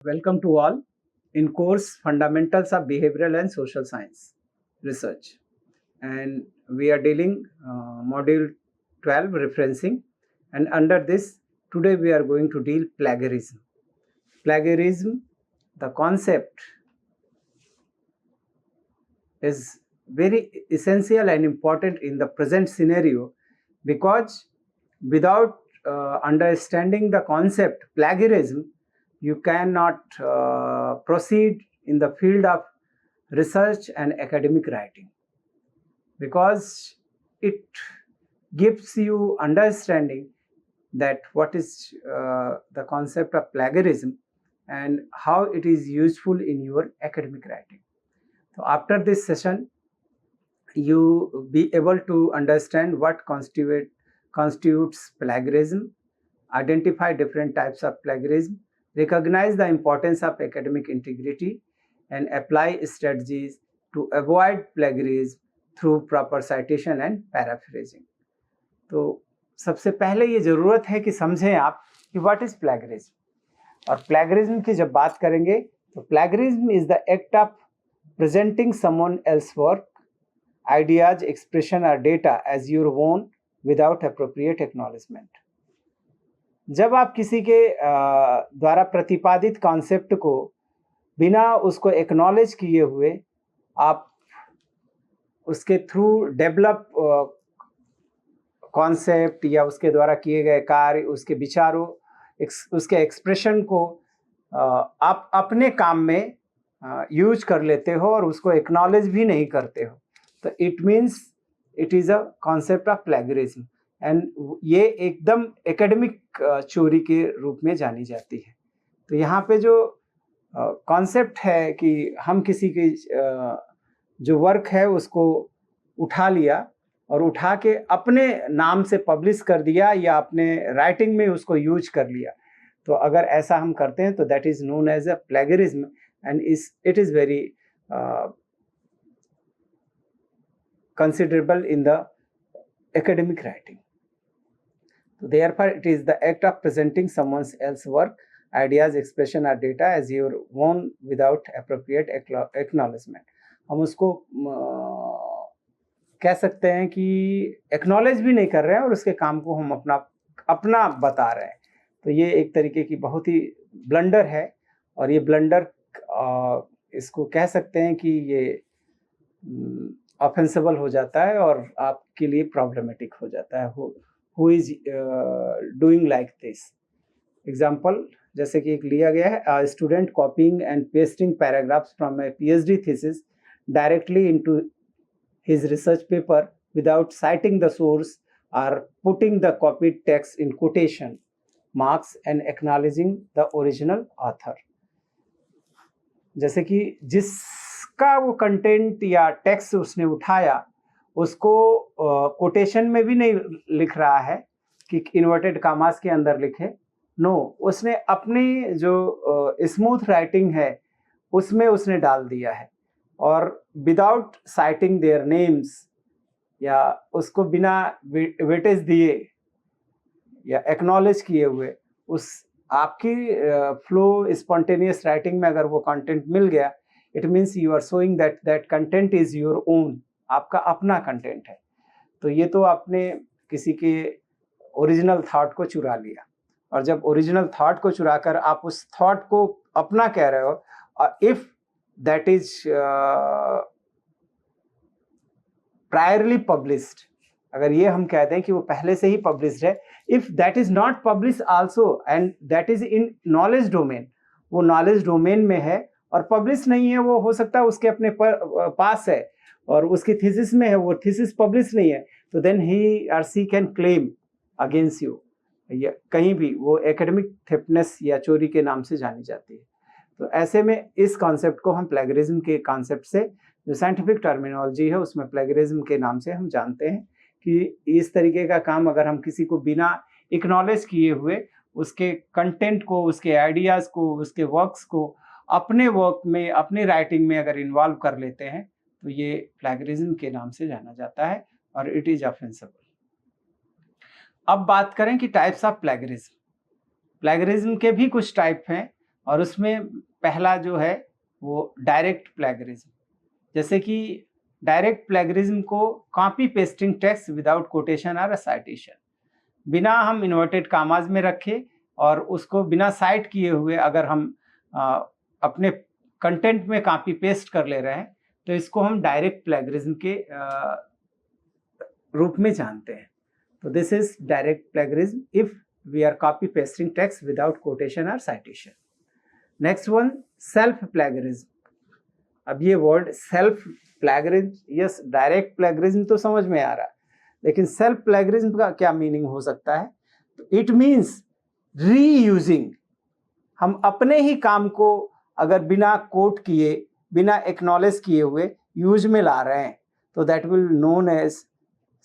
Welcome to all in course Fundamentals of Behavioral and Social Science Research, and we are dealing module 12 referencing, and under this today we are going to deal plagiarism. Plagiarism, the concept is very essential and important in the present scenario because without understanding the concept plagiarism, you cannot proceed in the field of research and academic writing, because it gives you understanding that what is the concept of plagiarism and how it is useful in your academic writing. So after this session, you be able to understand what constitutes plagiarism, identify different types of plagiarism, recognize the importance of academic integrity, and apply strategies to avoid plagiarism through proper citation and paraphrasing. तो सबसे पहले ये ज़रूरत है कि समझें आप कि व्हाट इज़ प्लेगरिज्म, और प्लेगरिज्म की जब बात करेंगे तो plagiarism is the act of presenting someone else work, ideas, expression और data as your own without appropriate acknowledgement. जब आप किसी के द्वारा प्रतिपादित कॉन्सेप्ट को बिना उसको एक्नॉलेज किए हुए आप उसके थ्रू डेवलप कॉन्सेप्ट या उसके द्वारा किए गए कार्य, उसके विचारों, उसके एक्सप्रेशन को आप अपने काम में यूज कर लेते हो और उसको एक्नॉलेज भी नहीं करते हो, तो it means it is a concept of plagiarism, and ये एकदम एकेडमिक चोरी के रूप में जानी जाती है। तो यहाँ पे जो कॉन्सेप्ट है कि हम किसी की जो वर्क है उसको उठा लिया और उठा के अपने नाम से पब्लिश कर दिया या अपने राइटिंग में उसको यूज कर लिया, तो अगर ऐसा हम करते हैं तो that is known as a plagiarism, and it is very considerable in the academic writing. So therefore it is the act of presenting someone else's work, ideas, expression or data as your own without appropriate acknowledgement. हम उसको कह सकते हैं कि acknowledge भी नहीं कर रहे हैं और उसके काम को हम अपना बता रहे हैं, तो ये एक तरीके की बहुत ही ब्लंडर है, और ये ब्लंडर इसको कह सकते हैं कि ये ऑफेंसिबल हो जाता है और आपके लिए प्रॉब्लमेटिक हो जाता है। Who is doing like this. Example जैसे कि एक लिया गया है, student कॉपिंग and pasting paragraphs from A PhD thesis directly into his research paper without citing the source or putting the copied text in quotation marks and acknowledging the original author। जैसे कि जिसका वो कंटेंट या text उसने उठाया उसको quotation में भी नहीं लिख रहा है कि इन्वर्टेड कामास के अंदर लिखे, नो, उसने अपनी जो स्मूथ राइटिंग है उसमें उसने डाल दिया है, और विदाउट साइटिंग देयर नेम्स या उसको बिना वेटेज दिए या एक्नॉलेज किए हुए उस आपकी फ्लो स्पॉन्टेनियस राइटिंग में अगर वो कंटेंट मिल गया, it means you are showing that content is your own, आपका अपना कंटेंट है। तो ये तो आपने किसी के ओरिजिनल थॉट को चुरा लिया, और जब ओरिजिनल थॉट को चुरा कर आप उस थॉट को अपना कह रहे हो, और if that is priorly published, अगर ये हम कहते हैं कि वो पहले से ही पब्लिश्ड है, if that is not published also and that is in knowledge domain, वो नॉलेज डोमेन में है और पब्लिश नहीं है, वो हो सकता है उसके अपने पास है और उसकी थीसिस में है, वो थीसिस पब्लिश नहीं है, तो देन ही और सी कैन क्लेम अगेंस्ट यू, कहीं भी वो एकेडमिक थेफ्टनेस या चोरी के नाम से जानी जाती है। तो ऐसे में इस कॉन्सेप्ट को हम प्लेगरिज्म के कॉन्सेप्ट से, जो साइंटिफिक टर्मिनोलॉजी है उसमें प्लेगरिज्म के नाम से हम जानते हैं कि इस तरीके का काम अगर हम किसी को बिना एक्नॉलेज किए हुए उसके कंटेंट को, उसके आइडियाज़ को, उसके वर्क्स को अपने वर्क में, अपनी राइटिंग में अगर इन्वॉल्व कर लेते हैं तो ये प्लेगरिज्म के नाम से जाना जाता है और इट इज ऑफेंसिबल। अब बात करें कि टाइप्स ऑफ प्लेगरिज्म। प्लेगरिज्म के भी कुछ टाइप हैं, और उसमें पहला जो है वो डायरेक्ट प्लेगरिज्म। जैसे कि डायरेक्ट प्लेगरिज्म को copy pasting text without quotation और साइटेशन, बिना हम इन्वर्टेड कामाज में रखे और उसको बिना साइट किए हुए अगर हम अपने कंटेंट में कॉपी पेस्ट कर ले रहे हैं तो इसको हम डायरेक्ट प्लेगरिज्म के रूप में जानते हैं। तो this is direct plagiarism if we are copy pasting text without quotation और citation. Next one, self plagiarism. अब ये word self plagiarism, yes direct plagiarism तो समझ में आ रहा है, लेकिन सेल्फ प्लेगरिज्म का क्या मीनिंग हो सकता है? It means reusing. हम अपने ही काम को अगर बिना कोट किए, बिना एक्नॉलेज किए हुए यूज में ला रहे हैं तो that will known as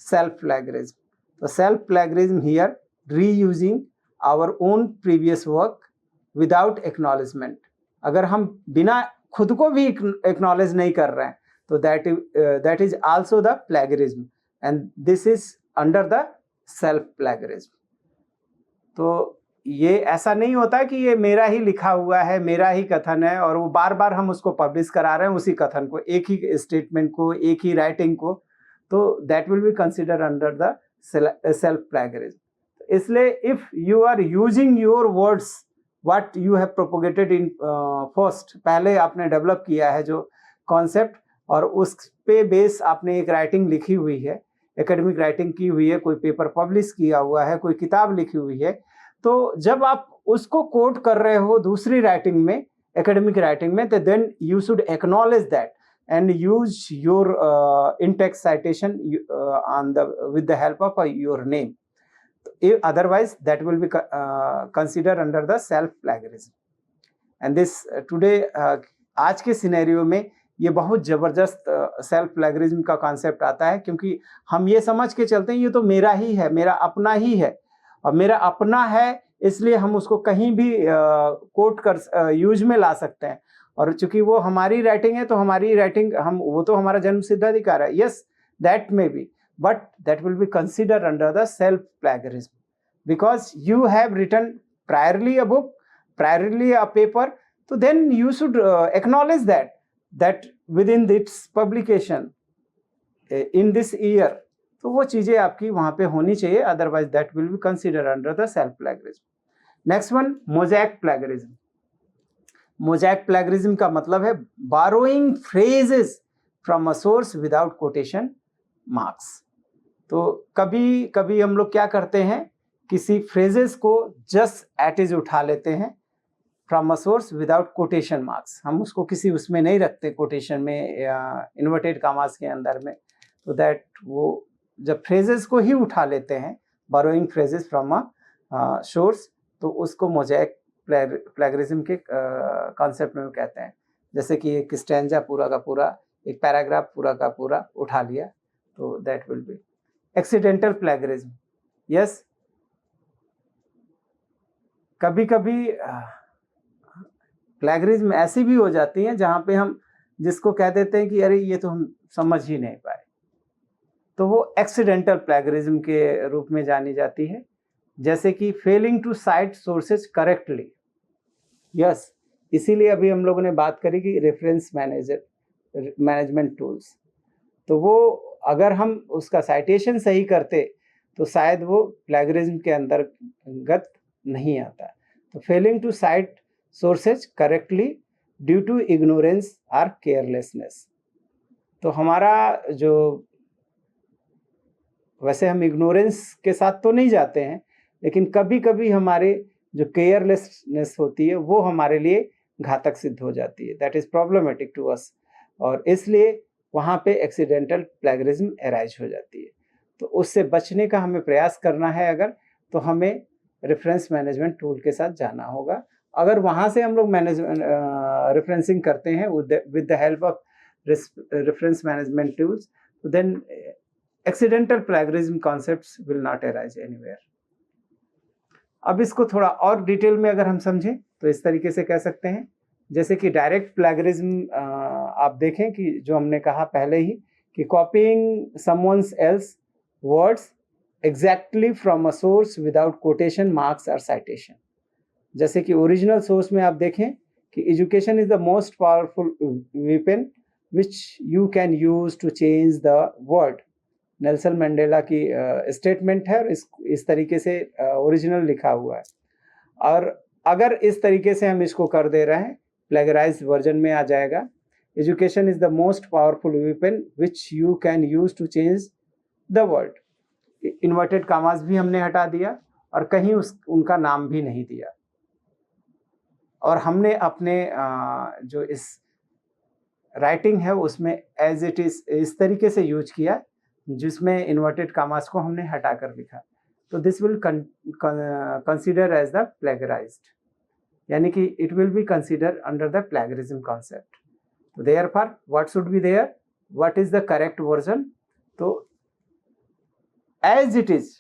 self plagiarism. तो self plagiarism here reusing our own previous work without acknowledgement. अगर हम बिना खुद को भी एक्नॉलेज नहीं कर रहे हैं तो that is also the plagiarism and this is under the self plagiarism. तो ये ऐसा नहीं होता कि ये मेरा ही लिखा हुआ है, मेरा ही कथन है और वो बार बार हम उसको पब्लिश करा रहे हैं उसी कथन को, एक ही स्टेटमेंट को, एक ही राइटिंग को, तो that will be consider under the self plagiarism. इसलिए if you are using your words what you have propogated in first, पहले आपने डेवलप किया है जो कॉन्सेप्ट और उस पे बेस आपने एक राइटिंग लिखी हुई है, एकेडमिक राइटिंग की हुई है, कोई पेपर पब्लिश किया हुआ है, कोई किताब लिखी हुई है, तो जब आप उसको कोट कर रहे हो दूसरी राइटिंग में, एकेडमिक राइटिंग में, तो then you should acknowledge that and use your in text citation on the with the help of your name. Otherwise that will be considered under the self plagiarism and this today आज के scenario में ये बहुत जबरदस्त self plagiarism का concept आता है, क्योंकि हम ये समझ के चलते हैं ये तो मेरा ही है, मेरा अपना ही है और मेरा अपना है इसलिए हम उसको कहीं भी कोट कर यूज में ला सकते हैं और चूंकि वो हमारी राइटिंग है तो हमारी राइटिंग हम वो तो हमारा जन्म सिद्ध अधिकार है, yes that may B, but that will be considered under the self plagiarism because you have written priorly a book, priorly a paper, so then you should acknowledge that within its publication in this year, तो वो चीजें आपकी वहां पे होनी चाहिए, otherwise that will be considered under the self plagiarism. Next one, mosaic plagiarism. Mosaic plagiarism का मतलब है borrowing phrases from a source without quotation marks. तो कभी कभी हम लोग क्या करते हैं, किसी फ्रेजेस को जस्ट एट इज उठा लेते हैं from a source without quotation marks, हम उसको किसी उसमें नहीं रखते कोटेशन में या इन्वर्टेड कामास के अंदर में, तो दैट वो जब फ्रेजेस को ही उठा लेते हैं, borrowing phrases from a source, तो उसको मोज़ेक प्लेगरिज्म के कॉन्सेप्ट में कहते हैं। जैसे कि एक स्टैंजा पूरा का पूरा, एक पैराग्राफ पूरा का पूरा उठा लिया, तो that will B accidental plagiarism. Yes, कभी कभी प्लेगरिज्म ऐसी भी हो जाती है जहां पे हम जिसको कह देते हैं कि अरे ये तो हम समझ ही नहीं पाए, तो वो एक्सीडेंटल प्लेगरिज्म के रूप में जानी जाती है। जैसे कि failing to cite sources correctly, yes, इसीलिए अभी हम लोगों ने बात करी कि रेफरेंस मैनेजमेंट टूल्स, तो वो अगर हम उसका साइटेशन सही करते तो शायद वो प्लेगरिज्म के अंतर्गत नहीं आता। तो failing to cite sources correctly due to ignorance और केयरलेसनेस, तो हमारा जो, वैसे हम इग्नोरेंस के साथ तो नहीं जाते हैं, लेकिन कभी कभी हमारे जो केयरलेसनेस होती है वो हमारे लिए घातक सिद्ध हो जाती है, that is problematic to us, और इसलिए वहाँ पे एक्सीडेंटल प्लेगरिज्म अराइज हो जाती है। तो उससे बचने का हमें प्रयास करना है अगर, तो हमें रेफरेंस मैनेजमेंट टूल के साथ जाना होगा। अगर वहाँ से हम लोग रेफरेंसिंग करते हैं with the help of reference management tools, तो then accidental plagiarism concepts will not arise anywhere. अब इसको थोड़ा और डिटेल में अगर हम समझें तो इस तरीके से कह सकते हैं, जैसे कि डायरेक्ट प्लेगरिज्म आप देखें कि जो हमने कहा पहले ही कि copying someone's else words exactly from a source without quotation marks और साइटेशन, जैसे कि ओरिजिनल सोर्स में आप देखें कि education is the most powerful weapon which you can use to change the world. Nelson Mandela की स्टेटमेंट है और इस तरीके से ओरिजिनल लिखा हुआ है। और अगर इस तरीके से हम इसको कर दे रहे हैं, प्लेगराइज वर्जन में आ जाएगा, education is the most powerful weapon which you can use to change the world. Inverted commas भी हमने हटा दिया और कहीं उनका नाम भी नहीं दिया, और हमने अपने जो इस राइटिंग है उसमें एज इट इज इस तरीके से यूज किया जिसमें इन्वर्टेड कामास को हमने हटाकर लिखा। तो this will consider as the plagiarised, यानी कि it will be consider under the plagiarism concept. तो therefore what should be there, what is the correct version? तो as it is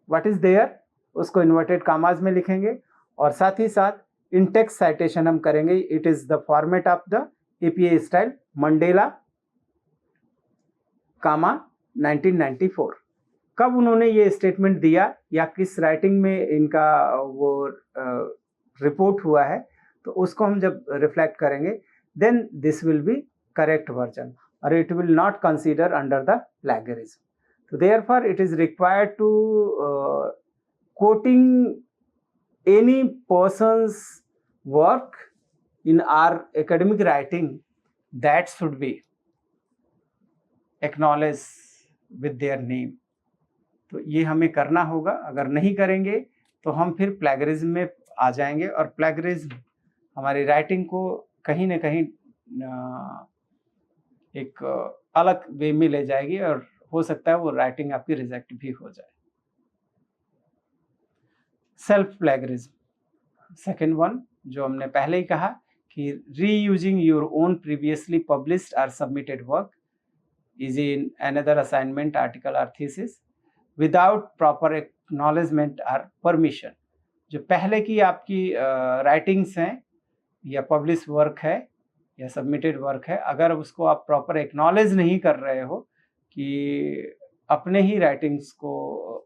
what is there उसको इन्वर्टेड कामाज में लिखेंगे, और साथ ही साथ इन टेक्स्ट साइटेशन हम करेंगे। It is the format of the APA style Mandela comma 1994। कब उन्होंने ये स्टेटमेंट दिया या किस राइटिंग में इनका वो रिपोर्ट हुआ है, तो उसको हम जब रिफ्लेक्ट करेंगे then this will be correct version, और it will not consider under the plagiarism. So therefore it is required to quoting any person's work in our academic writing, that should be acknowledged with their name। तो ये हमें करना होगा, अगर नहीं करेंगे तो हम फिर प्लेगरिज्म में आ जाएंगे, और प्लेगरिज्म हमारी राइटिंग को कहीं ना कहीं एक अलग वे में ले जाएगी, और हो सकता है वो राइटिंग आपकी रिजेक्ट भी हो जाए। सेल्फ प्लेगरिज्म सेकेंड वन, जो हमने पहले ही कहा कि reusing your own previously published और submitted work is in another assignment, article और थीसिस विदाउट प्रॉपर एक्नॉलेजमेंट और परमिशन। जो पहले की आपकी राइटिंग्स हैं या पब्लिश वर्क है या सबमिटेड वर्क है, अगर उसको आप प्रॉपर एक्नॉलेज नहीं कर रहे हो कि अपने ही राइटिंग्स को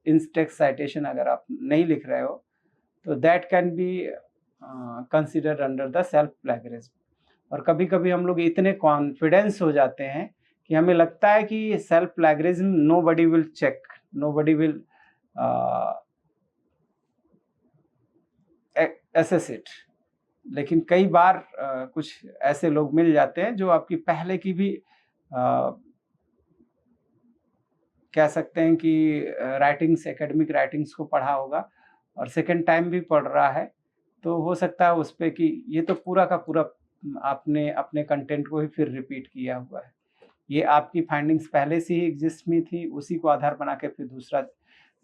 इन टेक्स्ट साइटेशन अगर आप नहीं लिख रहे हो, तो that can be considered under the self plagiarism. और कभी कभी हम लोग इतने कॉन्फिडेंस हो जाते हैं कि हमें लगता है कि self plagiarism nobody will check, nobody will assess it. लेकिन कई बार कुछ ऐसे लोग मिल जाते हैं जो आपकी पहले की भी कह सकते हैं कि राइटिंग्स, एकेडमिक राइटिंग्स को पढ़ा होगा और सेकेंड टाइम भी पढ़ रहा है, तो हो सकता है उस पर कि ये तो पूरा का पूरा आपने अपने कंटेंट को ही फिर रिपीट किया हुआ है, ये आपकी फाइंडिंग्स पहले से ही एग्जिस्ट में थी, उसी को आधार बना के फिर दूसरा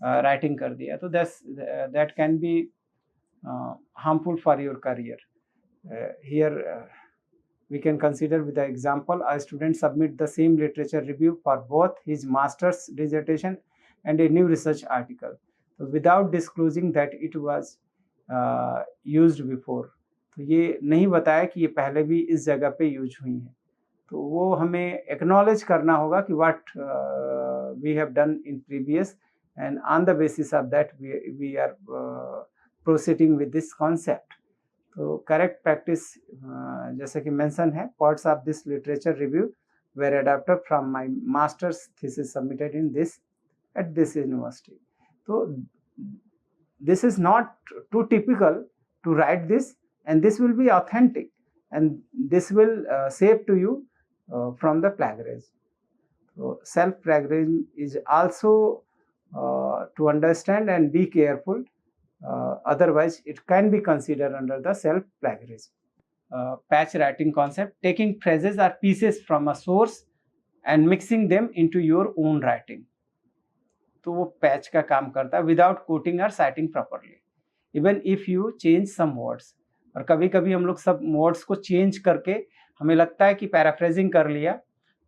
राइटिंग कर दिया, तो that can be harmful for your career. Here we can consider with the example, a student submit the same literature review for both his master's dissertation and a new research article, so without disclosing that it was used before। तो ये नहीं बताया कि ये पहले भी इस जगह पे यूज हुई है, तो वो हमें एक्नॉलेज करना होगा कि what we have done in previous, and on the basis of that we are proceeding with this concept। तो करेक्ट प्रैक्टिस जैसे कि मेंशन है, parts of this literature review were adopted from my masters thesis submitted in this at this university. तो this is not to typical to write this, and this will be authentic, and this will save to you from the plagiarism. तो self plagiarism is also to understand and be careful, otherwise it can be considered under the self plagiarism। Patch writing concept, taking phrases or pieces from a source and mixing them into your own writing। तो वो patch का काम करता है, without quoting और citing properly, even if you change some words. और कभी कभी हम लोग सब वर्ड्स को चेंज करके हमें लगता है कि पैराफ्रेजिंग कर लिया,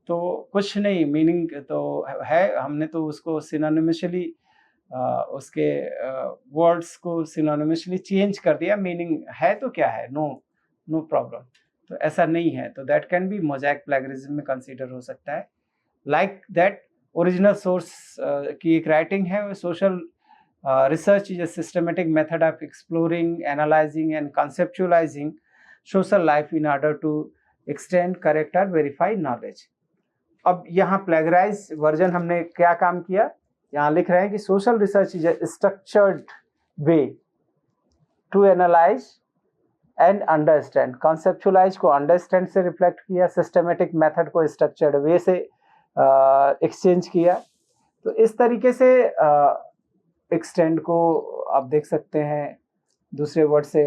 तो कुछ नहीं, मीनिंग तो है, हमने तो उसको सिनोनिमसली उसके वर्ड्स को सिनोनिमसली चेंज कर दिया, मीनिंग है तो क्या है, नो प्रॉब्लम। तो ऐसा नहीं है, तो that can be mosaic plagiarism में कंसीडर हो सकता है। लाइक दैट ओरिजिनल सोर्स की एक राइटिंग है, social Research is a systematic method of exploring, analyzing and conceptualizing social life in order to extend, correct or verify knowledge. अब यहाँ plagiarise version हमने क्या काम किया, यहाँ लिख रहे हैं कि social research is a structured way to analyse and understand. Conceptualise को अंडरस्टैंड से रिफ्लेक्ट किया, सिस्टमेटिक मेथड को स्ट्रक्चर्ड वे से एक्सचेंज किया. तो इस तरीके से एक्सटेंड को आप देख सकते हैं दूसरे वर्ड से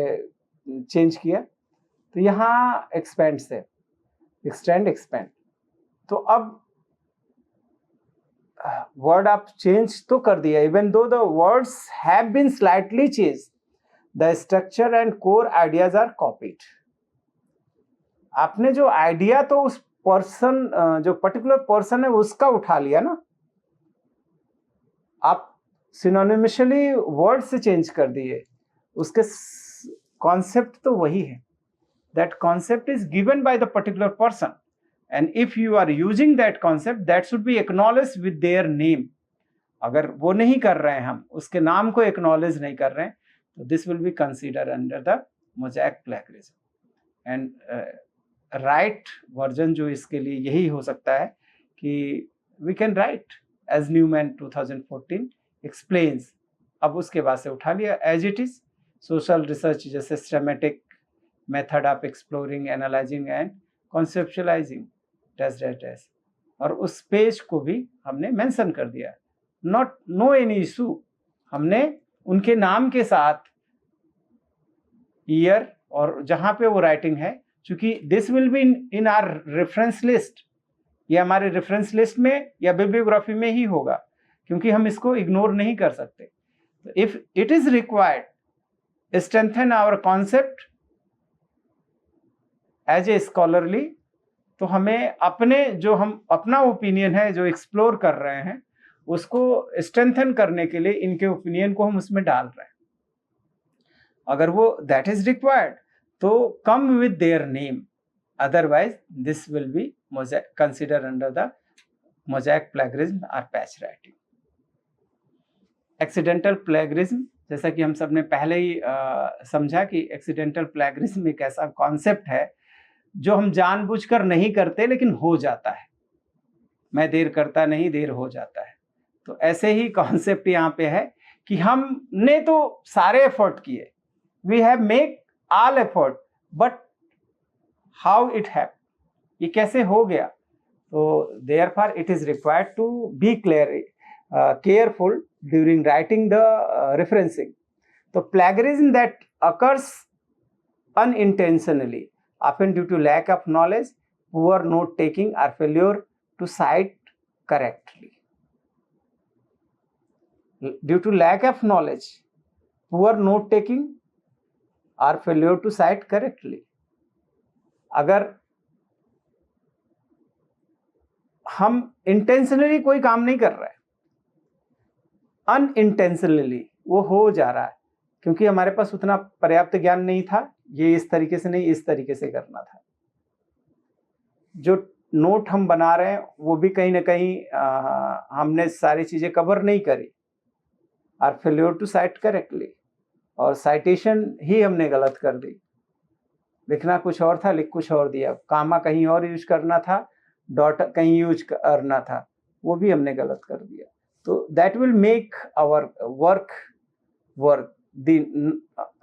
चेंज किया. तो यहाँ एक्सपेंड से एक्सटेंड, एक्सपेंड. तो अब वर्ड आप चेंज तो कर दिया, even though the words have been slightly change, the structure and core ideas are copied. आपने जो आइडिया तो उस पर्सन, जो पर्टिकुलर पर्सन है उसका उठा लिया ना, आप सिनोनिमली वर्ड से चेंज कर दिए, उसके कॉन्सेप्ट तो वही है. That concept is given by the particular person, and if you are using that concept, that should be acknowledged with their name. अगर वो नहीं कर रहे हैं, हम उसके नाम को acknowledge नहीं कर रहे हैं, तो this will be considered under the mosaic plagiarism. And right version जो इसके लिए यही हो सकता है कि we can write as Newman 2014 explains. अब उसके बाद से उठा लिया as it is. Social research is a systematic method of exploring, analyzing and conceptualizing और उस पेज को भी हमने मेंशन कर दिया. नॉट नो एनी इशू, हमने उनके नाम के साथ ईयर और जहां पे वो राइटिंग है, क्योंकि this will be in our reference list, ये हमारे रेफरेंस लिस्ट में या बिब्लियोग्राफी में ही होगा, क्योंकि हम इसको इग्नोर नहीं कर सकते. If it is required strengthen our concept as a scholarly, तो हमें अपने जो हम अपना ओपिनियन है जो एक्सप्लोर कर रहे हैं उसको स्ट्रेंथन करने के लिए इनके ओपिनियन को हम उसमें डाल रहे हैं. अगर वो दैट इज रिक्वायर्ड तो come with their name, otherwise this will be consider under the mosaic plagiarism और पैच राइटिंग. एक्सीडेंटल प्लेगरिज्म, जैसा कि हम सब ने पहले ही समझा कि एक्सीडेंटल प्लेगरिज्म एक ऐसा कॉन्सेप्ट है जो हम जानबूझकर नहीं करते लेकिन हो जाता है. मैं देर करता नहीं, देर हो जाता है. तो ऐसे ही कॉन्सेप्ट यहाँ पे है कि हमने तो सारे एफर्ट किए, we have make all effort, but how it hap, ये कैसे हो गया. तो therefore it is required to be careful during writing the referencing. तो plagiarism that occurs unintentionally, often due to lack of knowledge, poor note taking or failure to cite correctly. Due to lack of knowledge, poor note taking or failure to cite correctly. अगर हम intentionally कोई काम नहीं कर रहे हैं, unintentionally वो हो जा रहा है, क्योंकि हमारे पास उतना पर्याप्त ज्ञान नहीं था, ये इस तरीके से नहीं, इस तरीके से करना था. जो नोट हम बना रहे हैं वो भी कहीं ना कहीं हमने सारी चीजें कवर नहीं करी, और फेल्योर टू साइट करेक्टली, और साइटेशन ही हमने गलत कर दी. लिखना कुछ और था, लिख कुछ और दिया, कामा कहीं और यूज करना था, डॉट कहीं यूज करना था, वो भी हमने गलत कर दिया. तो that will make our work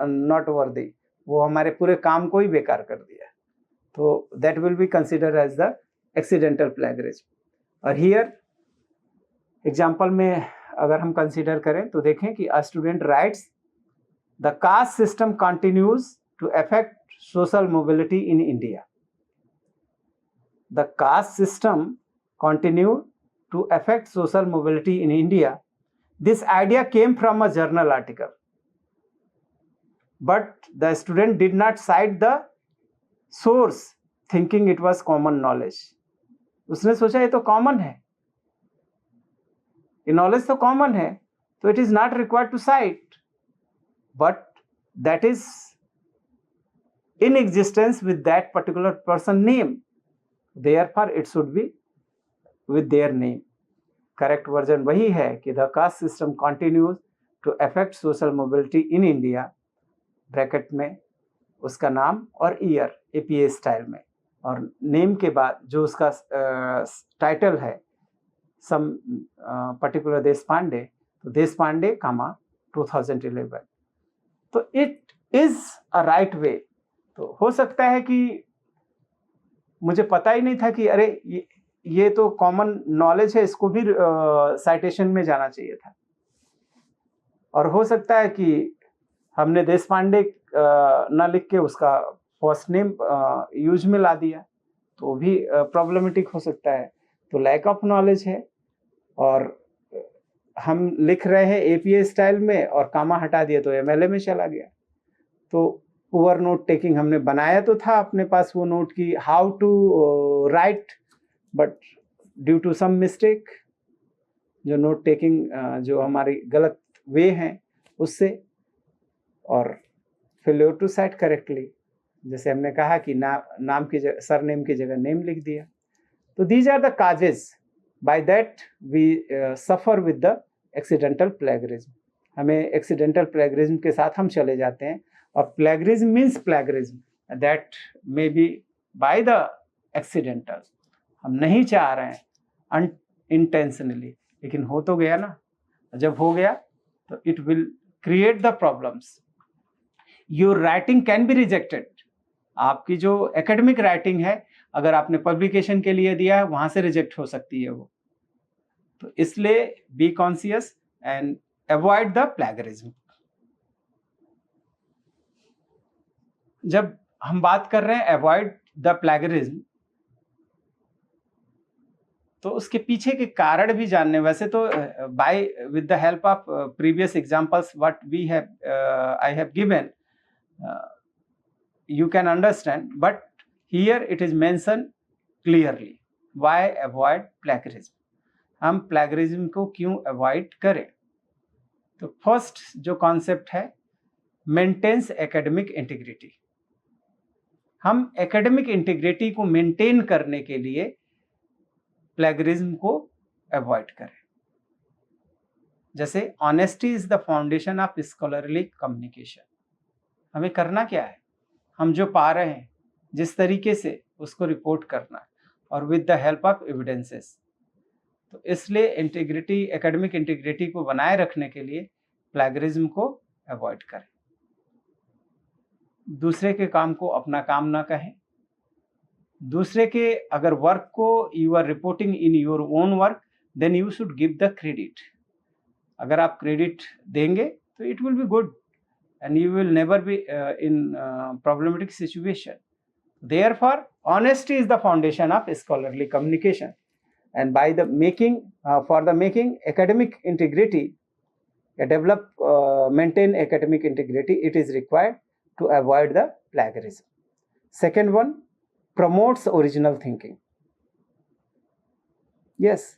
not worthy, वो हमारे पूरे काम को ही बेकार कर दिया. तो that will be consider as the accidental plagiarism. और हियर एग्जाम्पल में अगर हम कंसिडर करें तो देखें कि a student writes the caste system continues to affect social mobility in India. The caste system continue to affect social mobility in India. This idea came from a journal article, but the student did not cite the source thinking it was common knowledge. उसने सोचा ये तो common है, ये knowledge तो common है, तो it is not required to cite, but that is in existence with that particular person name, therefore it should be with their name. Correct version वही है कि the caste system continues to affect social mobility in India, bracket में उसका नाम और year APA style में, और name के बाद जो उसका टाइटल है सम पर्टिकुलर देश पांडे, तो देश पांडे कामा 2011। तो it is a right way. तो हो सकता है कि मुझे पता ही नहीं था कि अरे ये तो कॉमन नॉलेज है, इसको भी साइटेशन में जाना चाहिए था। और हो सकता है कि हमने देश पांडे ना लिख के उसका फर्स्ट नेम यूज में ला दिया, तो भी प्रॉब्लमेटिक हो सकता है। तो लैक ऑफ नॉलेज है, और हम लिख रहे हैं APA स्टाइल में और कामा हटा दिया तो MLA में चला गया। तो पुअर नोट टेकिंग, हमने बनाया तो था अपने पास वो नोट की how to write, but due to some mistake, जो नोट टेकिंग जो हमारी गलत वे हैं उससे, और फेल्योर टू साइट करेक्टली, जैसे हमने कहा कि नाम की जगह सरनेम की जगह नेम लिख दिया। तो these are the causes by that we suffer with the accidental plagiarism. हमें एक्सीडेंटल प्लेगरिज्म के साथ हम चले जाते हैं, और plagiarism means plagiarism that may be by the accidental, हम नहीं चाह रहे हैं अनइंटेंशनली, लेकिन हो तो गया ना। जब हो गया तो it will create the problems. Your writing can be rejected. आपकी जो एकेडमिक राइटिंग है, अगर आपने पब्लिकेशन के लिए दिया है, वहां से रिजेक्ट हो सकती है वो। तो इसलिए be conscious and avoid the plagiarism. जब हम बात कर रहे हैं अवॉइड द प्लेगरिज्म, तो उसके पीछे के कारण भी जानने, वैसे तो by with the help of previous examples what we have I have given, you can understand, but here it is mentioned clearly why avoid plagiarism। हम प्लेगरिज्म को क्यों अवॉइड करें? तो फर्स्ट जो कॉन्सेप्ट है, मेंटेन्स एकेडमिक इंटीग्रिटी। हम academic integrity को maintain करने के लिए प्लेगरिज्म को अवॉइड करें। जैसे honesty is the foundation of scholarly communication. हमें करना क्या है? हम जो पा रहे हैं जिस तरीके से उसको रिपोर्ट करना है, और with the help of evidences. तो इसलिए इंटीग्रिटी, एकेडमिक इंटीग्रिटी को बनाए रखने के लिए प्लेगरिज्म को अवॉइड करें। दूसरे के काम को अपना काम ना कहें। दूसरे के अगर वर्क को you are reporting in your own work, then you should give the credit. अगर आप क्रेडिट देंगे तो it will be good, and you will never be in problematic situation. Therefore, honesty is the foundation of scholarly communication, and by the making for the making academic integrity, maintain academic integrity, it is required to avoid the plagiarism. Second one, promotes original thinking. Yes,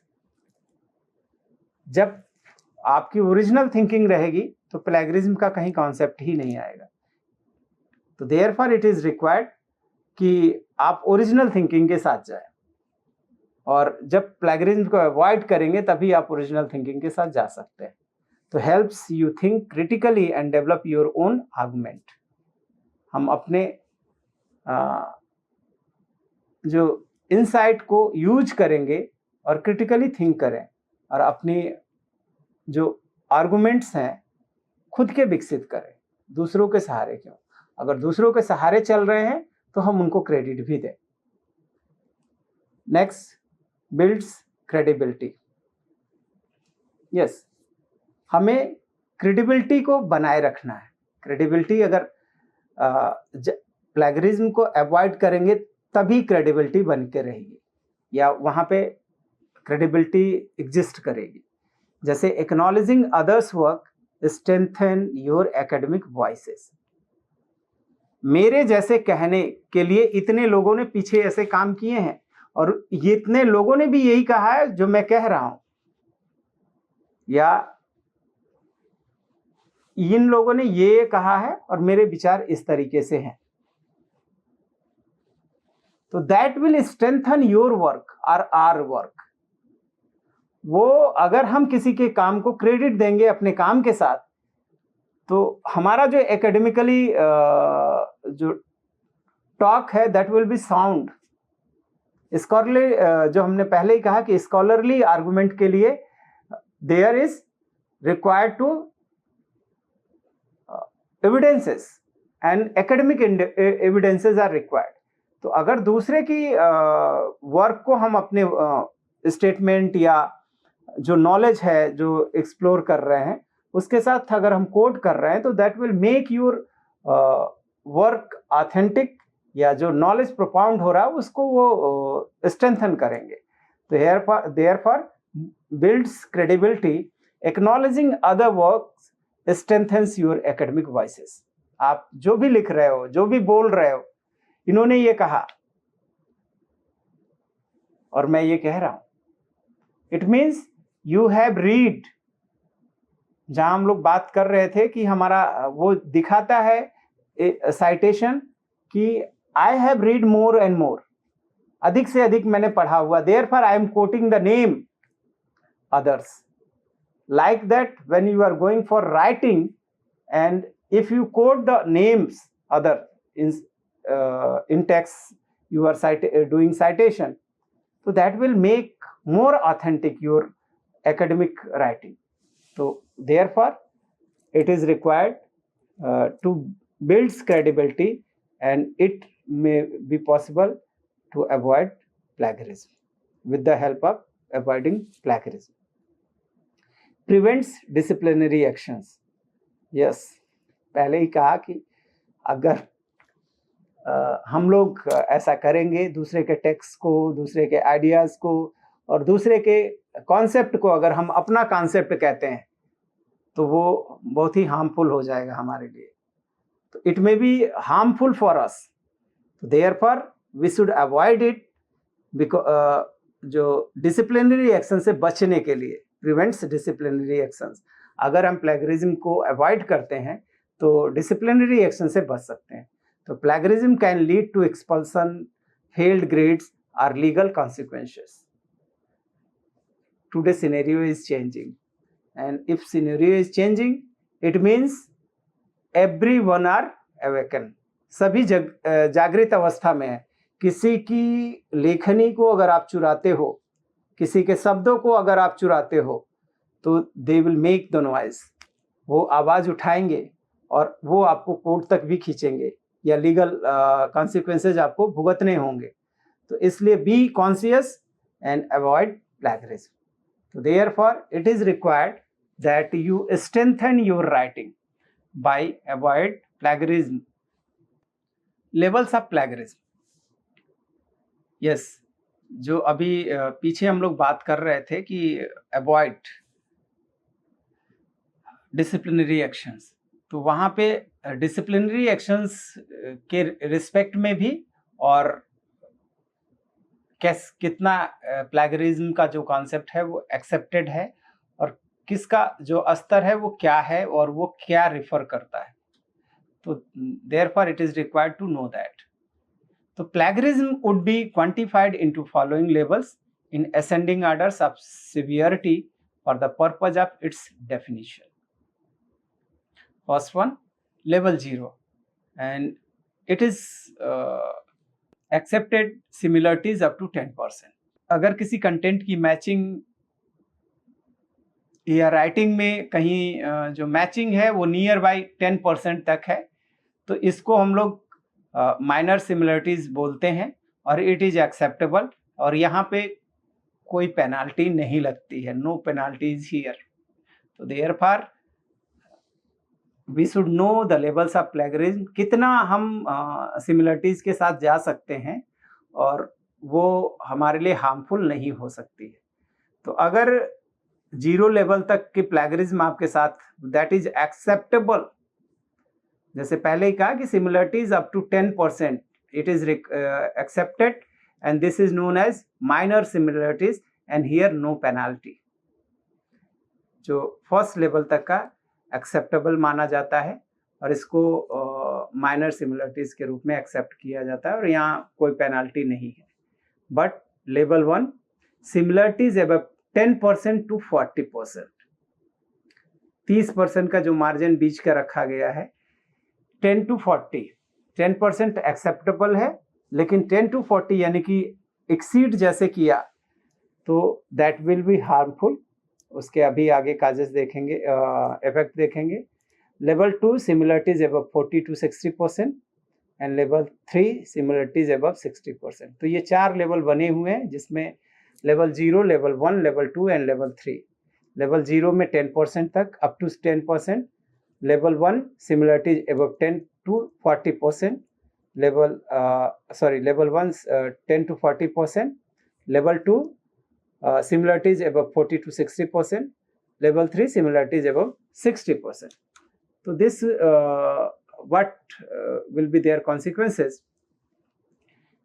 जब आपकी original thinking रहेगी तो plagiarism का कहीं concept ही नहीं आएगा। तो therefore it is required कि आप ओरिजिनल थिंकिंग के साथ जाएं, और जब प्लेगरिज्म को अवॉइड करेंगे तभी आप ओरिजिनल थिंकिंग के साथ जा सकते हैं। तो helps you think critically and develop your own argument. हम अपने जो इनसाइट को यूज करेंगे और क्रिटिकली थिंक करें, और अपनी जो आर्गुमेंट्स हैं खुद के विकसित करें, दूसरों के सहारे क्यों। अगर दूसरों के सहारे चल रहे हैं तो हम उनको क्रेडिट भी दें। Next, builds credibility. यस, हमें क्रेडिबिलिटी को बनाए रखना है। क्रेडिबिलिटी अगर प्लेगरिज्म को अवॉइड करेंगे तभी क्रेडिबिलिटी बन के रहेगी, या वहाँ पे क्रेडिबिलिटी एग्जिस्ट करेगी। जैसे acknowledging others work strengthen your academic voices. मेरे जैसे कहने के लिए इतने लोगों ने पीछे ऐसे काम किए हैं, और ये इतने लोगों ने भी यही कहा है जो मैं कह रहा हूं, या इन लोगों ने ये कहा है और मेरे विचार इस तरीके से हैं। तो that will strengthen your work और आवर वर्क। वो अगर हम किसी के काम को क्रेडिट देंगे अपने काम के साथ, तो हमारा जो एकेडमिकली जो टॉक है that will B sound. Scholarly जो हमने पहले ही कहा कि स्कॉलरली आर्गुमेंट के लिए there is required to evidences and academic evidences are required. तो अगर दूसरे की वर्क को हम अपने स्टेटमेंट या जो नॉलेज है जो एक्सप्लोर कर रहे हैं उसके साथ अगर हम कोट कर रहे हैं तो that will make your work authentic, या जो नॉलेज प्रोपाउंड हो रहा है उसको वो स्ट्रेंथन करेंगे। तो therefore builds credibility, acknowledging other works strengthens your academic voices. आप जो भी लिख रहे हो, जो भी बोल रहे हो, इन्होंने ये कहा और मैं ये कह रहा हूं, it means you have read. जहां हम लोग बात कर रहे थे कि हमारा वो दिखाता है साइटेशन कि I have read more and more, अधिक से अधिक मैंने पढ़ा हुआ। Therefore I am quoting the name others. Like that, when you are going for writing, and if you quote the names other in text, you are doing citation, so that will make more authentic your academic writing. So therefore it is required to build credibility, and it may be possible to avoid plagiarism with the help of avoiding plagiarism. Prevents disciplinary actions. Yes, पहले ही कहा कि अगर हम लोग ऐसा करेंगे, दूसरे के टेक्स्ट को, दूसरे के आइडियाज को और दूसरे के कॉन्सेप्ट को अगर हम अपना कॉन्सेप्ट कहते हैं तो वो बहुत ही हार्मफुल हो जाएगा हमारे लिए। तो it may be harmful for us, therefore we should avoid it. जो डिसिप्लिनरी एक्शन से बचने के लिए, प्रिवेंट्स डिसिप्लिनरी एक्शंस, अगर हम प्लेगरिज्म को अवॉइड करते हैं तो डिसिप्लिनरी एक्शन से बच सकते हैं। तो plagiarism can lead to expulsion, failed grades और legal consequences. Today scenario is changing, and if scenario is changing it means everyone are awaken. सभी जागृत अवस्था में है। किसी की लेखनी को अगर आप चुराते हो, किसी के शब्दों को अगर आप चुराते हो, तो they will make the noise, वो आवाज़ उठाएंगे और वो आपको कोर्ट तक भी खींचेंगे या लीगल कॉन्सिक्वेंसेज आपको भुगतने होंगे। तो इसलिए be conscious and avoid plagiarism. तो therefore it is required that you strengthen your writing by avoid plagiarism. Levels of plagiarism. Yes, जो अभी पीछे हम लोग बात कर रहे थे कि अवॉइड डिसिप्लिनरी एक्शंस, तो वहाँ पे डिसिप्लिनरी एक्शंस के रिस्पेक्ट में भी और कितना प्लेगरिज्म का जो कॉन्सेप्ट है वो एक्सेप्टेड है और किसका जो स्तर है वो क्या है और वो क्या रिफर करता है। तो therefore it is required to know that. So plagiarism would be quantified into following levels in ascending orders of severity for the purpose of its definition. First one, level 0, and it is accepted similarities up to 10%. अगर किसी content की matching या writing में कहीं जो matching है वो near by 10% तक है, तो इसको हम लोग माइनर सिमिलरिटीज बोलते हैं और इट इज एक्सेप्टेबल, और यहाँ पे कोई पेनाल्टी नहीं लगती है, नो पेनाल्टीज हियर। तो therefore we should know the levels of plagiarism, कितना हम सिमिलरिटीज के साथ जा सकते हैं और वो हमारे लिए हार्मफुल नहीं हो सकती है। तो अगर 0 लेवल तक की प्लेगरिज्म आपके साथ, दैट इज एक्सेप्टेबल। जैसे पहले ही कहा कि similarities up to 10% it is accepted, and this is known as minor similarities, and here no penalty. जो फर्स्ट लेवल तक का एक्सेप्टेबल माना जाता है और इसको माइनर सिमिलरिटीज के रूप में एक्सेप्ट किया जाता है और यहाँ कोई पेनाल्टी नहीं है। But level 1 similarities above 10% to 40%। 30% का जो मार्जिन बीच का रखा गया है, 10 to 40, 10% एक्सेप्टेबल है, लेकिन 10 to 40 यानी कि एक्सीड जैसे किया तो दैट विल बी हार्मफुल। उसके अभी आगे काजेस देखेंगे, इफेक्ट देखेंगे। Level 2 similarities above 40 to 60% and level 3 similarities above 60%। तो ये 4 लेवल बने हुए हैं, जिसमें level 0, level 1, level 2 and level 3। Level 0 में 10% तक up to 10%, level 1 similarities above 10 to 40%, level 1 10 to 40%, level 2 similarities above 40 to 60%, level 3 similarities above 60%. So this what will be their consequences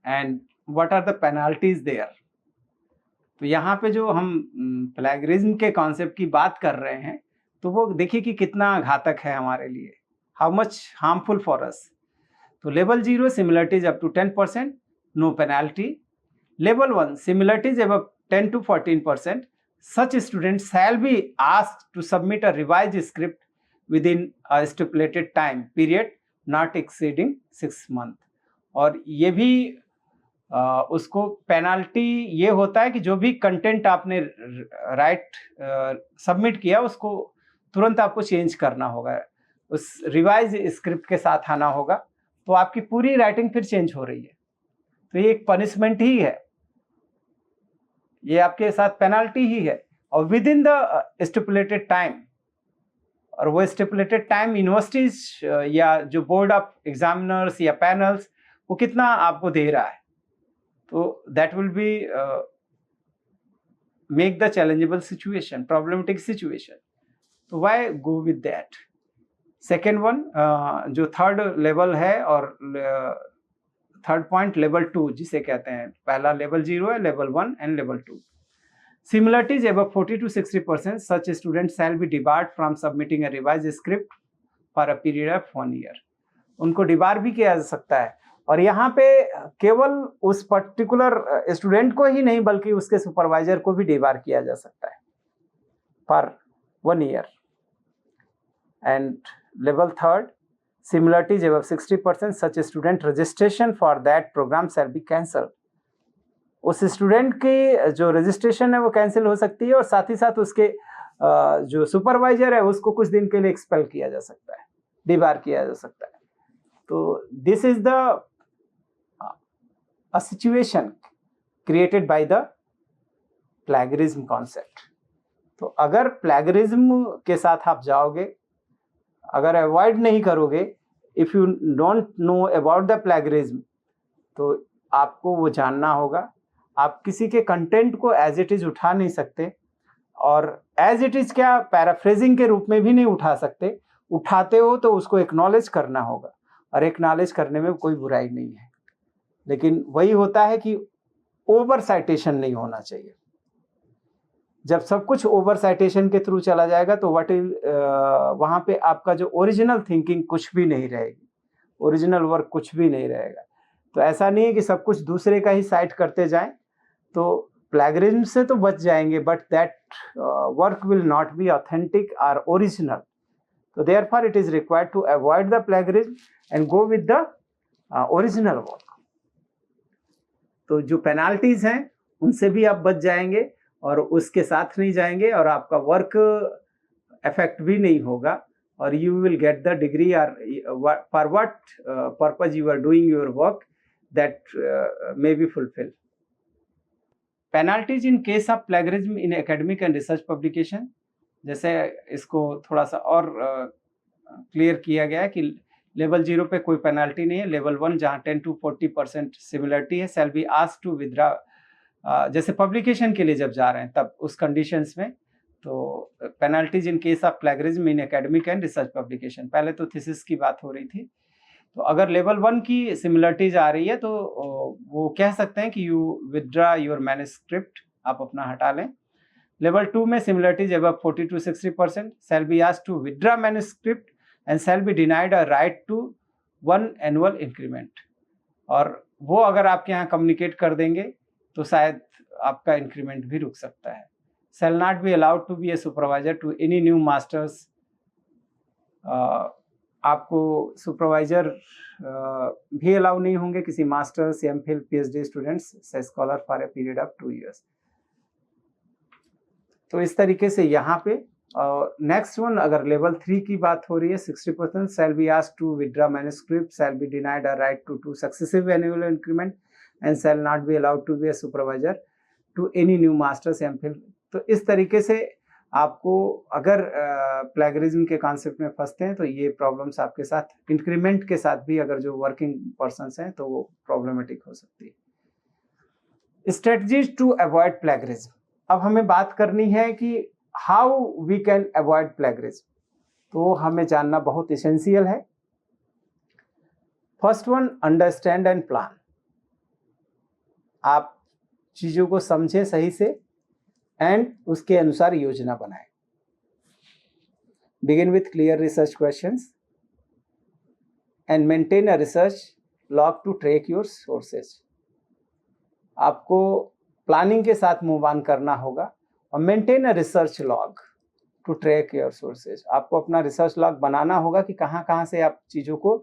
and what are the penalties there? तो यहाँ पे जो हम plagiarism के concept की बात कर रहे हैं, तो वो देखिए कि कितना घातक है हमारे लिए, how much harmful for us. तो level 0 similarities up to 10%, no penalty. Level 1 similarities above 10 to 14%, such students shall be asked to submit a revised script within a stipulated time period not exceeding 6 months। और ये भी उसको penalty ये होता है कि जो भी कंटेंट आपने सबमिट किया उसको तुरंत आपको चेंज करना होगा, उस रिवाइज स्क्रिप्ट के साथ आना होगा, तो आपकी पूरी राइटिंग फिर चेंज हो रही है। तो ये एक पनिशमेंट ही है, ये आपके साथ पेनाल्टी ही है, और with in the stipulated time. और वो स्टिपुलेटेड टाइम यूनिवर्सिटीज या जो बोर्ड ऑफ एग्जामिनर्स या पैनल्स वो कितना आपको दे रहा है, तो that will be make the challengeable situation, problematic situation. तो why go with that. Second one जो थर्ड लेवल है, और थर्ड पॉइंट लेवल 2 जिसे कहते हैं, पहला लेवल 0 है, level 1 and level 2। Similarities above 40 to 60%, such student shall be debarred from submitting a revise script for a period of 1 year। उनको debar भी किया जा सकता है, और यहाँ पे केवल उस पर्टिकुलर स्टूडेंट को ही नहीं बल्कि उसके सुपरवाइजर को भी डिबार किया जा सकता है for 1 year। And level third similarities above 60%, such student registration for that program shall be cancelled। उस स्टूडेंट की जो रजिस्ट्रेशन है वो कैंसिल हो सकती है, और साथ ही साथ उसके जो सुपरवाइजर है उसको कुछ दिन के लिए एक्सपेल किया जा सकता है, डिबार किया जा सकता है। तो this is the situation created by the plagiarism concept. तो अगर प्लेगरिज्म के साथ आप जाओगे, अगर अवॉइड नहीं करोगे, if you don't know about the plagiarism, तो आपको वो जानना होगा। आप किसी के कंटेंट को एज इट इज उठा नहीं सकते, और एज इट इज क्या, पैराफ्रेजिंग के रूप में भी नहीं उठा सकते। उठाते हो तो उसको एक्नॉलेज करना होगा, और एक्नॉलेज करने में कोई बुराई नहीं है, लेकिन वही होता है कि ओवर साइटेशन नहीं होना चाहिए। जब सब कुछ ओवर साइटेशन के थ्रू चला जाएगा तो वहाँ पे आपका जो ओरिजिनल थिंकिंग कुछ भी नहीं रहेगी, ओरिजिनल वर्क कुछ भी नहीं रहेगा। तो ऐसा नहीं है कि सब कुछ दूसरे का ही साइट करते जाएं, तो प्लेगरिज्म से तो बच जाएंगे, but that work will not be authentic और ओरिजिनल। तो therefore it is required to avoid the plagiarism and go with the original work. तो जो पेनाल्टीज हैं उनसे भी आप बच जाएंगे, और उसके साथ नहीं जाएंगे, और आपका वर्क इफेक्ट भी नहीं होगा, और you will get the degree और for what purpose you are doing your work, that may be fulfil. Penalties in case of plagiarism in academic and research publication, जैसे इसको थोड़ा सा और क्लियर किया गया है कि लेवल 0 पे कोई पेनाल्टी नहीं है। लेवल 1 जहाँ 10 to 40% सिमिलरिटी है, shall be asked to withdraw, जैसे पब्लिकेशन के लिए जब जा रहे हैं तब उस कंडीशंस में। तो penalties in case of plagiarism in academic and research publication, पहले तो थीसिस की बात हो रही थी। तो अगर लेवल 1 की सिमिलरिटीज आ रही है तो वो कह सकते हैं कि यू विथड्रॉ योर मैन्युस्क्रिप्ट, आप अपना हटा लें। लेवल 2 में similarities above 40 to 60% shall be asked to withdraw manuscript and shall be denied a right to 1 annual increment. और वो अगर आपके यहाँ कम्युनिकेट कर देंगे तो शायद आपका इंक्रीमेंट भी रुक सकता है। Shall not be allowed to be a supervisor to any new masters आपको सुपरवाइजर भी अलाउ नहीं होंगे किसी masters, MPhil, PhD students scholar for a period of 2 years। तो इस तरीके से यहाँ पे नेक्स्ट वन, अगर लेवल 3 की बात हो रही है, 60% shall be asked to withdraw manuscript, shall be denied a right to successive annual increment and shall not be allowed to be a supervisor to any new masters, MPhil. तो इस तरीके से आपको अगर प्लेगरिज्म के कॉन्सेप्ट में फंसते हैं तो ये प्रॉब्लम्स आपके साथ इंक्रीमेंट के साथ भी, अगर जो वर्किंग पर्सन्स हैं तो वो प्रॉब्लमेटिक हो सकती है। Strategies to avoid plagiarism. अब हमें बात करनी है कि how we can avoid plagiarism, तो हमें जानना बहुत इसेंशियल है। First one, understand and plan. आप चीजों को समझें सही से एंड उसके अनुसार योजना बनाएं। Begin with clear research questions and maintain a research log to track your sources. आपको प्लानिंग के साथ मूव ऑन करना होगा और maintain a research log to track your sources. आपको अपना रिसर्च लॉग बनाना होगा कि कहाँ कहाँ से आप चीज़ों को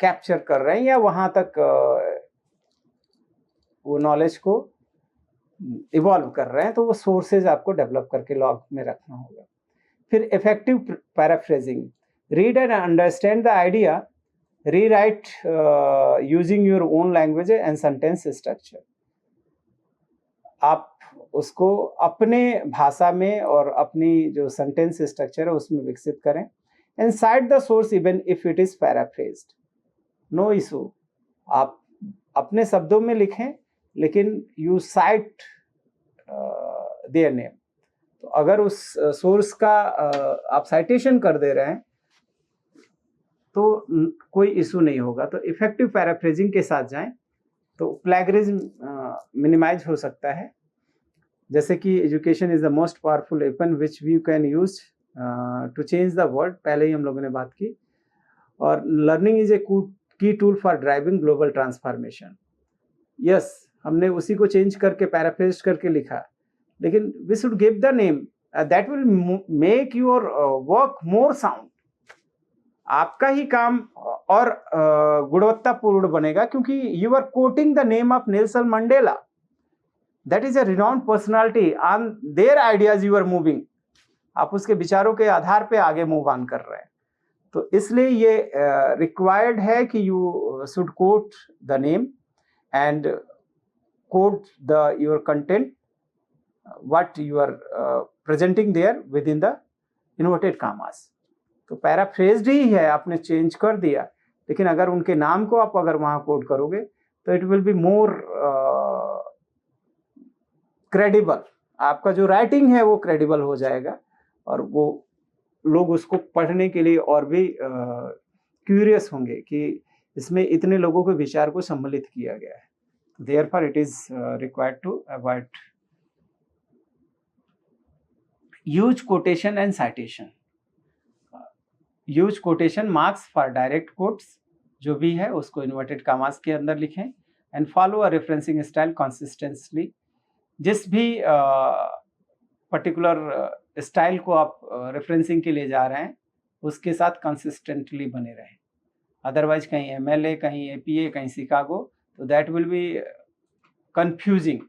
कैप्चर कर रहे हैं या वहाँ तक वो नॉलेज को इवॉल्व कर रहे हैं, तो वो सोर्सेज आपको डेवलप करके लॉग में रखना होगा। फिर effective paraphrasing, read and understand the idea, rewrite using your own language and sentence structure. आप उसको अपने भाषा में और अपनी जो सेंटेंस स्ट्रक्चर है उसमें विकसित करें। And cite the source even if it is paraphrased, no issue. आप अपने शब्दों में लिखें लेकिन यू साइट देयर नेम। तो अगर उस सोर्स का आप साइटेशन कर दे रहे हैं तो कोई इशू नहीं होगा। तो इफेक्टिव पैराफ्रेजिंग के साथ जाएं तो प्लेगरिज्म मिनिमाइज हो सकता है। जैसे कि education is the most powerful weapon which we can use to change the world, पहले ही हम लोगों ने बात की। और learning is a key tool for driving global transformation. Yes, हमने उसी को चेंज करके पैराफ्रेज करके लिखा, लेकिन we should give the name that will make your work more sound. आपका ही काम और गुणवत्तापूर्ण बनेगा क्योंकि you are quoting the name of Nelson Mandela, that is a renowned personality, on their ideas you are moving. आप उसके विचारों के आधार पे आगे मूव ऑन कर रहे हैं। तो इसलिए ये रिक्वायर्ड है कि you should quote the name and quote the your content what you are presenting there with in the inverted commas. तो पैराफ्रेज्ड ही है, आपने चेंज कर दिया, लेकिन अगर उनके नाम को आप अगर वहां कोट करोगे तो it will be more credible. आपका जो राइटिंग है वो क्रेडिबल हो जाएगा और वो लोग उसको पढ़ने के लिए और भी क्यूरियस होंगे कि इसमें इतने लोगों के विचार को सम्मिलित किया गया है। Therefore it is required to avoid use quotation and citation. Use quotation marks for direct quotes, जो भी है उसको इन्वर्टेड कॉमास के अंदर लिखें। And follow a referencing style consistently. जिस भी पर्टिकुलर स्टाइल को आप रेफरेंसिंग के लिए जा रहे हैं उसके साथ कंसिस्टेंटली बने रहें। अदरवाइज कहीं MLA, कहीं APA, कहीं शिकागो, तो दैट विल बी कंफ्यूजिंग।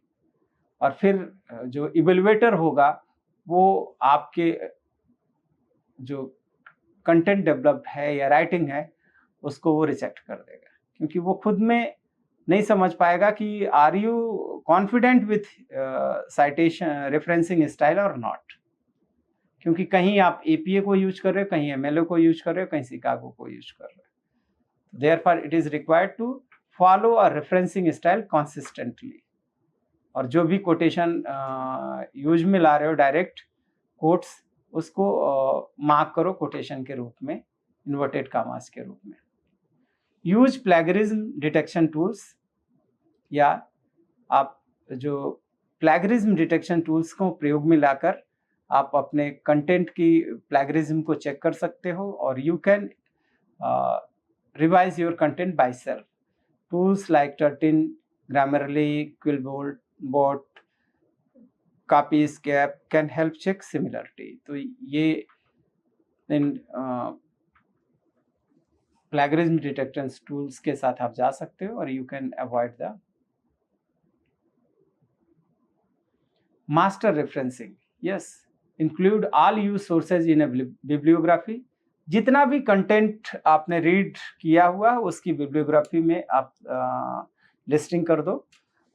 और फिर जो इवेल्युएटर होगा वो आपके जो कंटेंट डेवलप्ड है या राइटिंग है उसको वो रिजेक्ट कर देगा, क्योंकि वो खुद में नहीं समझ पाएगा कि are you confident with citation referencing style और नॉट। क्योंकि कहीं आप APA को यूज कर रहे हो, कहीं MLA को यूज कर रहे हो, कहीं शिकागो को यूज कर रहे हो। Therefore it is required to follow a referencing style consistently. और जो भी कोटेशन यूज में ला रहे हो, डायरेक्ट कोट्स, उसको मार्क करो कोटेशन के रूप में, इन्वर्टेड कॉमास के रूप में। यूज प्लेगरिज्म डिटेक्शन टूल्स, या आप जो प्लेगरिज्म डिटेक्शन टूल्स को प्रयोग में लाकर आप अपने कंटेंट की प्लेगरिज्म को चेक कर सकते हो और you can revise your content by self. Tools like Turnitin, Grammarly, Quillbot, copy escape can help check similarity. तो ये इन plagiarism detectors tools के साथ आप जा सकते हो और you can avoid the master referencing. Yes, include all used sources in a bibliography. जितना भी कंटेंट आपने रीड किया हुआ उसकी बिब्लियोग्राफी में आप लिस्टिंग कर दो.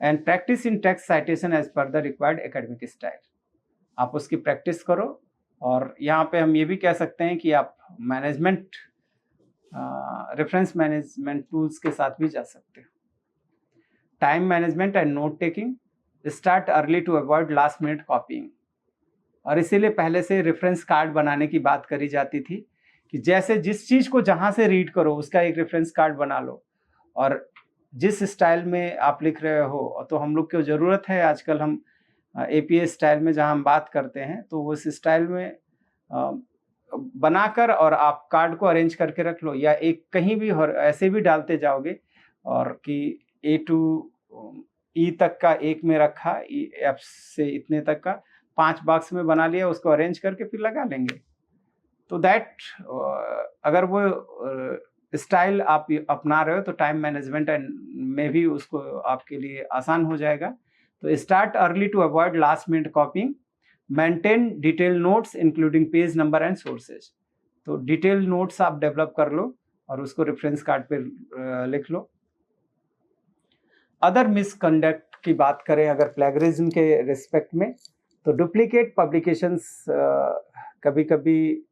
And practice in text citation as per the required academic style. आप उसकी प्रैक्टिस करो. और यहाँ पे हम ये भी कह सकते हैं कि आप मैनेजमेंट रेफरेंस मैनेजमेंट टूल्स के साथ भी जा सकते हो. Time management and note taking. Start early to avoid last minute copying. और इसीलिए पहले से रेफरेंस कार्ड बनाने की बात करी जाती थी कि जैसे जिस चीज़ को जहाँ से रीड करो उसका एक रेफरेंस कार्ड बना लो. और जिस स्टाइल में आप लिख रहे हो, तो हम लोग को ज़रूरत है आजकल हम APA स्टाइल में जहाँ हम बात करते हैं तो उस स्टाइल में बनाकर और आप कार्ड को अरेंज करके रख लो. या एक कहीं भी और ऐसे भी डालते जाओगे और कि A to E तक का एक में रखा, F से इतने तक का 5 बॉक्स में बना लिया, उसको अरेंज करके फिर लगा लेंगे. तो दैट अगर वो स्टाइल आप अपना रहे हो तो टाइम मैनेजमेंट में भी उसको आपके लिए आसान हो जाएगा. तो start early to avoid last minute copying. Maintain detail notes including page number and sources. तो डिटेल नोट्स आप डेवलप कर लो और उसको रेफरेंस कार्ड पे लिख लो. अदर मिसकंडक्ट की बात करें अगर प्लेगरिज्म के रिस्पेक्ट में, तो डुप्लीकेट पब्लिकेशंस कभी कभी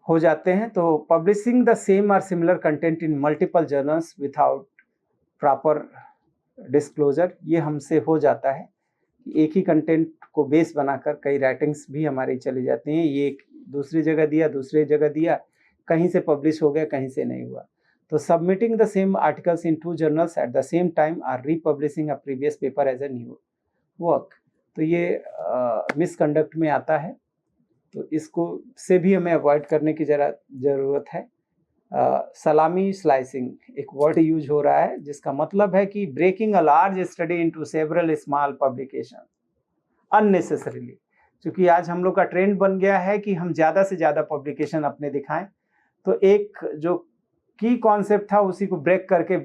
हो जाते हैं. तो पब्लिशिंग द सेम और similar content in multiple journals without proper disclosure, ये हमसे हो जाता है. एक ही कंटेंट को बेस बनाकर कई राइटिंग्स भी हमारी चली जाती हैं. ये दूसरी जगह दिया, दूसरी जगह दिया, कहीं से पब्लिश हो गया, कहीं से नहीं हुआ. तो submitting the same articles in 2 journals at the same time और republishing a previous paper as a new work, तो ये मिसकंडक्ट में आता है. तो इसको से भी हमें अवॉइड करने की ज़रूरत है. सलामी स्लाइसिंग एक वर्ड यूज हो रहा है जिसका मतलब है कि breaking a large study into several small publication unnecessarily. क्योंकि आज हम लोग का ट्रेंड बन गया है कि हम ज़्यादा से ज़्यादा पब्लिकेशन अपने दिखाएं, तो एक जो की कॉन्सेप्ट था उसी को ब्रेक करके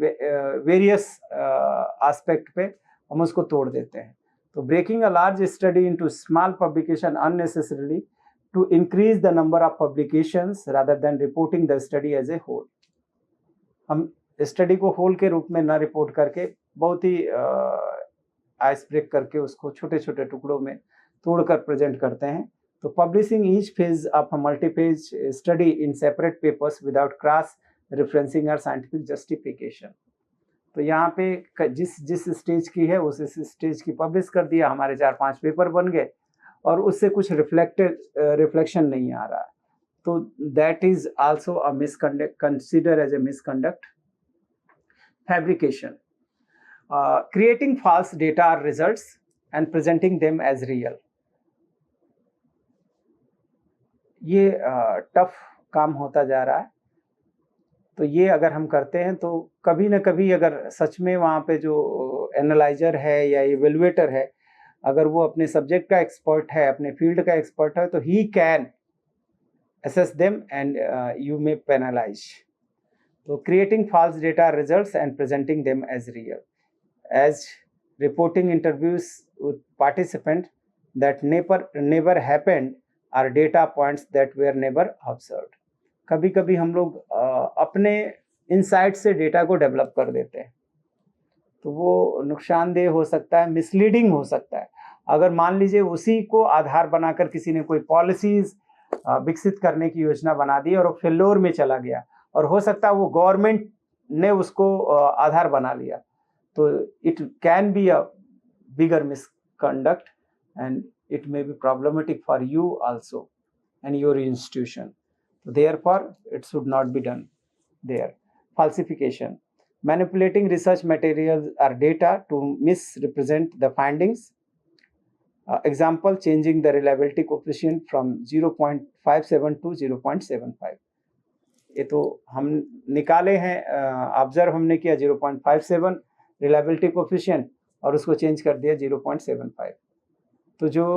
वेरियस एस्पेक्ट पे हम उसको तोड़ देते हैं. तो breaking a large study into small publication unnecessarily to increase the number of publications rather than reporting the study as a whole. हम स्टडी को होल के रूप में ना रिपोर्ट करके बहुत ही आइस ब्रेक करके उसको छोटे छोटे टुकड़ों में तोड़कर प्रेजेंट करते हैं. तो publishing each phase of a multi page study in separate papers without cross referencing और साइंटिफिक जस्टिफिकेशन. तो यहाँ पे जिस स्टेज की है उस स्टेज की पब्लिश कर दिया, हमारे 4-5 पेपर बन गए और उससे कुछ रिफ्लेक्शन नहीं आ रहा. तो that is also a misconduct, consider as a misconduct. Fabrication, creating false data और results and presenting them as real. ये टफ काम होता जा रहा है. तो ये अगर हम करते हैं तो कभी ना कभी अगर सच में वहाँ पे जो एनालाइजर है या इवेलुएटर है अगर वो अपने सब्जेक्ट का एक्सपर्ट है, अपने फील्ड का एक्सपर्ट है, तो he can assess them and you may penalise. तो creating false data results and presenting them as real, as reporting interviews with participant that never happened or data points that were never observed. कभी कभी हम लोग अपने insight से data को develop कर देते हैं, तो वो नुकसानदेह हो सकता है, मिसलीडिंग हो सकता है. अगर मान लीजिए उसी को आधार बनाकर किसी ने कोई पॉलिसीज विकसित करने की योजना बना दी और वो फेल्योर में चला गया, और हो सकता है वो गवर्नमेंट ने उसको आधार बना लिया, तो it can be a bigger misconduct and it may be problematic for you also and your institution. Therefore, it should not be done there. Falsification, manipulating research materials or data to misrepresent the findings. Example, changing the reliability coefficient from 0.57 to 0.75. ये तो हम निकाले हैं, observe हमने किया 0.57 reliability coefficient और उसको change कर दिया 0.75. तो जो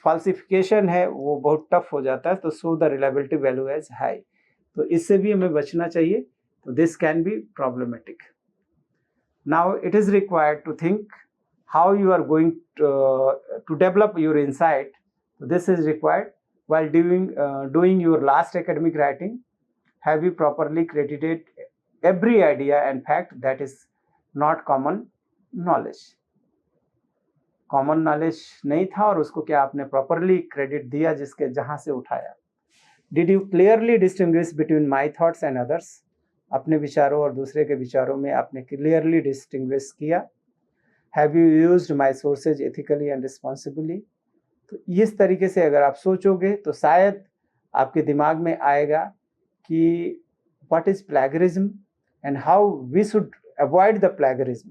falsification है वो बहुत टफ हो जाता है, तो so the reliability value as high, तो इससे भी हमें बचना चाहिए, तो this can be problematic. Now it is required to think how you are going to develop your insight. So this is required while doing your last academic writing. Have you properly credited every idea and fact that is not common knowledge? Common knowledge नहीं था और उसको क्या आपने properly credit दिया जिसके जहां से उठाया. Did you clearly distinguish between my thoughts and others? अपने विचारों और दूसरे के विचारों में आपने क्लियरली डिस्टिंग्विश किया. Have you used my sources ethically and responsibly? तो इस तरीके से अगर आप सोचोगे तो शायद आपके दिमाग में आएगा कि what is plagiarism and how we should avoid the plagiarism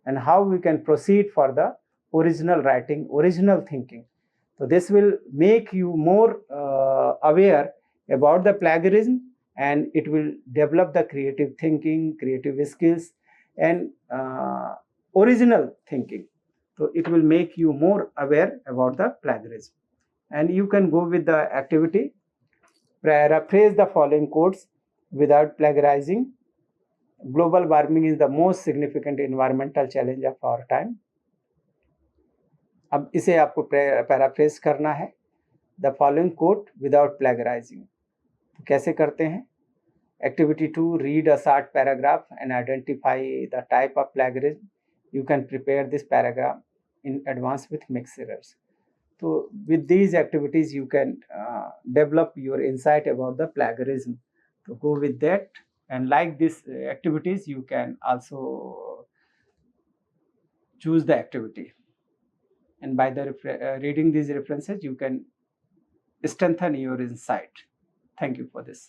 and how we can proceed for the original writing, original thinking. So this will make you more aware about the plagiarism, and it will develop the creative thinking, creative skills, and original thinking. So it will make you more aware about the plagiarism. And you can go with the activity. Paraphrase the following quotes without plagiarizing. Global warming is the most significant environmental challenge of our time. अब इसे आपको paraphrase करना है. The following quote without plagiarising. तो कैसे करते हैं? Activity 2, read a short paragraph and identify the type of plagiarism. You can prepare this paragraph in advance with mix errors. तो with these activities you can develop your insight about the plagiarism. तो go with that, and like this activities you can also choose the activity, and by the reading these references you can strengthen your insight. Thank you for this.